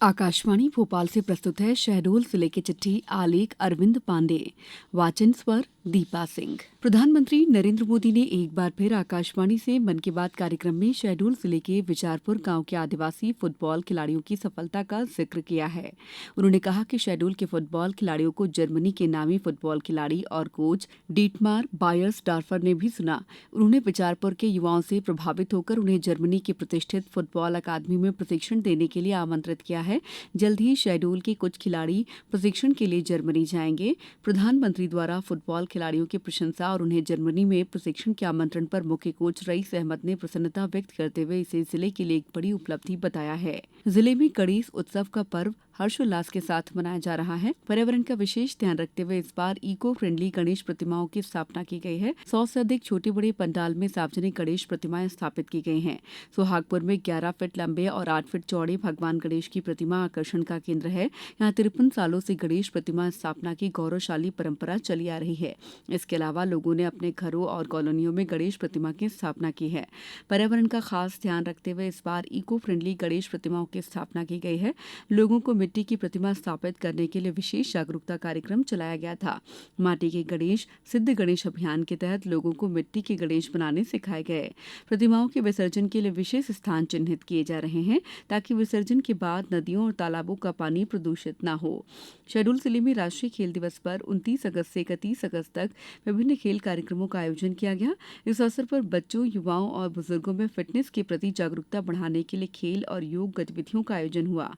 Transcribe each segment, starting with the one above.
आकाशवाणी भोपाल से प्रस्तुत है शहडोल जिले की चिट्ठी। आलेख अरविंद पांडे, वाचन स्वर दीपा सिंह। प्रधानमंत्री नरेंद्र मोदी ने एक बार फिर आकाशवाणी से मन की बात कार्यक्रम में शहडोल जिले के विचारपुर गांव के आदिवासी फुटबॉल खिलाड़ियों की सफलता का जिक्र किया है। उन्होंने कहा कि शहडोल के फुटबॉल खिलाड़ियों को जर्मनी के नामी फुटबॉल खिलाड़ी और कोच डीटमार बायर्सडॉर्फर ने भी सुना। उन्होंने विचारपुर के युवाओं से प्रभावित होकर उन्हें जर्मनी की प्रतिष्ठित फुटबॉल अकादमी में प्रशिक्षण देने के लिए आमंत्रित किया है। जल्द ही शहडोल के कुछ खिलाड़ी प्रशिक्षण के लिए जर्मनी जाएंगे। प्रधानमंत्री द्वारा फुटबॉल खिलाड़ियों की प्रशंसा और उन्हें जर्मनी में प्रशिक्षण के आमंत्रण पर मुख्य कोच रईस अहमद ने प्रसन्नता व्यक्त करते हुए इसे जिले के लिए एक बड़ी उपलब्धि बताया है। जिले में गणेश उत्सव का पर्व हर्षोल्लास के साथ मनाया जा रहा है। पर्यावरण का विशेष ध्यान रखते हुए इस बार इको फ्रेंडली गणेश प्रतिमाओं की स्थापना की गई है। 100 से अधिक छोटे बड़े पंडाल में सार्वजनिक गणेश प्रतिमाएं स्थापित की गई हैं। सोहागपुर में 11 फीट लंबे और 8 फीट चौड़े भगवान गणेश की प्रतिमा आकर्षण का केंद्र है। यहाँ 53 सालों से गणेश प्रतिमा स्थापना की गौरवशाली परंपरा चली आ रही है। इसके अलावा लोगों ने अपने घरों और कॉलोनियों में गणेश प्रतिमा की स्थापना की है। पर्यावरण का खास ध्यान रखते हुए इस बार इको फ्रेंडली गणेश प्रतिमाओं की स्थापना की गई है। लोगों को मिट्टी की प्रतिमा स्थापित करने के लिए विशेष जागरूकता कार्यक्रम चलाया गया था। माटी के गणेश सिद्ध गणेश अभियान के तहत लोगों को मिट्टी के गणेश बनाने सिखाए गए। प्रतिमाओं के विसर्जन के लिए विशेष स्थान चिन्हित किए जा रहे हैं ताकि विसर्जन के बाद नदियों और तालाबों का पानी प्रदूषित न हो। शहडोल जिले में राष्ट्रीय खेल दिवस पर 29 अगस्त से 31 अगस्त तक विभिन्न खेल कार्यक्रमों का आयोजन किया गया। इस अवसर पर बच्चों, युवाओं और बुजुर्गों में फिटनेस के प्रति जागरूकता बढ़ाने के लिए खेल और योग गतिविधियों का आयोजन हुआ।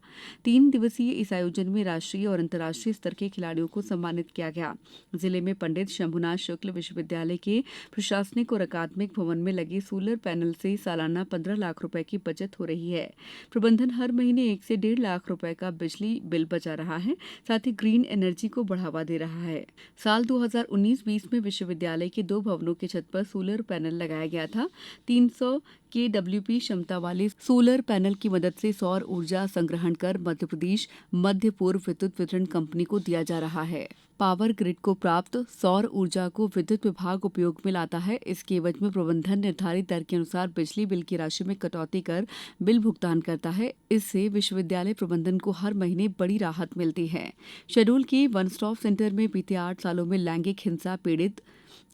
3 दिवसीय इस आयोजन में राष्ट्रीय और अंतर्राष्ट्रीय स्तर के खिलाड़ियों को सम्मानित किया गया। जिले में पंडित शंभुनाथ शुक्ल विश्वविद्यालय के प्रशासनिक और अकादमिक भवन में लगे सोलर पैनल से सालाना 15 लाख रुपए की बचत हो रही है। प्रबंधन हर महीने 1 से 1.5 लाख रुपए का बिजली बिल बचा रहा है। साथ ही ग्रीन एनर्जी को बढ़ावा दे रहा है। साल 2019-20 में विश्वविद्यालय के 2 भवनों की छत पर सोलर पैनल लगाया गया था। 300 केडब्ल्यूपी क्षमता वाले सोलर पैनल की मदद से सौर ऊर्जा संग्रहण कर मध्य प्रदेश मध्य पूर्व विद्युत वितरण कंपनी को दिया जा रहा है। पावर ग्रिड को प्राप्त सौर ऊर्जा को विद्युत विभाग उपयोग में लाता है। इसके एवज में प्रबंधन निर्धारित दर के अनुसार बिजली बिल की राशि में कटौती कर बिल भुगतान करता है। इससे विश्वविद्यालय प्रबंधन को हर महीने बड़ी राहत मिलती है। शहडोल के वन स्टॉप सेंटर में बीते 8 सालों में लैंगिक हिंसा पीड़ित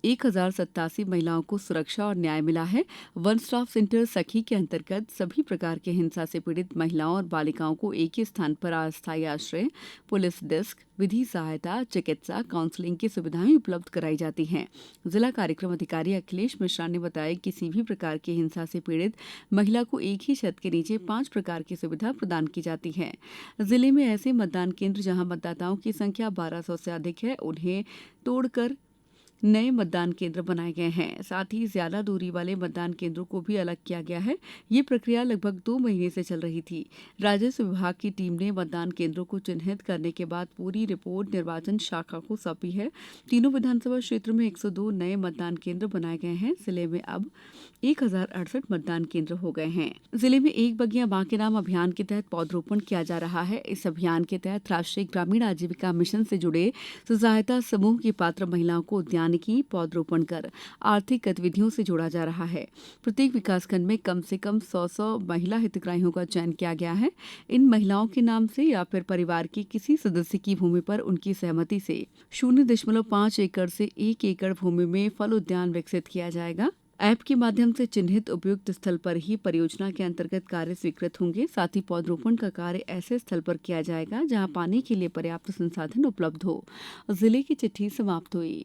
1087 महिलाओं को सुरक्षा और न्याय मिला है। वन स्टॉप सेंटर सखी के अंतर्गत सभी प्रकार के हिंसा से पीड़ित महिलाओं और बालिकाओं को एक ही स्थान पर अस्थायी आश्रय, पुलिस डेस्क, विधि सहायता, चिकित्सा, काउंसलिंग की सुविधाएं उपलब्ध कराई जाती हैं। जिला कार्यक्रम अधिकारी अखिलेश मिश्रा ने बताया कि किसी भी प्रकार की हिंसा से पीड़ित महिला को एक ही छत के नीचे 5 प्रकार की सुविधा प्रदान की जाती है। जिले में ऐसे मतदान केंद्र जहां मतदाताओं की संख्या 1200 से अधिक है, उन्हें तोड़कर नए मतदान केंद्र बनाए गए हैं। साथ ही ज्यादा दूरी वाले मतदान केंद्रों को भी अलग किया गया है। ये प्रक्रिया लगभग 2 महीने से चल रही थी। राजस्व विभाग की टीम ने मतदान केंद्रों को चिन्हित करने के बाद पूरी रिपोर्ट निर्वाचन शाखा को सौंपी है। तीनों विधानसभा क्षेत्र में 102 नए मतदान केंद्र बनाए गए हैं। जिले में अब 1068 मतदान केंद्र हो गए हैं। जिले में एक बगिया मां के नाम अभियान के तहत पौधरोपण किया जा रहा है। इस अभियान के तहत राष्ट्रीय ग्रामीण आजीविका मिशन से जुड़े स्व सहायता समूह की पात्र महिलाओं को उद्यानिकी पौधरोपण कर आर्थिक गतिविधियों से जोड़ा जा रहा है। प्रत्येक विकासखंड में कम से कम 100 महिला हितग्राहियों का चयन किया गया है। इन महिलाओं के नाम से या फिर परिवार के किसी सदस्य की भूमि पर उनकी सहमति से 0.5 एकड़ से 1 एकड़ भूमि में फल उद्यान विकसित किया जाएगा। ऐप के माध्यम से चिन्हित उपयुक्त स्थल पर ही परियोजना के अंतर्गत कार्य स्वीकृत होंगे। साथ ही पौधरोपण का कार्य ऐसे स्थल पर किया जाएगा जहां पानी के लिए पर्याप्त संसाधन उपलब्ध हो। जिले की चिट्ठी समाप्त हुई।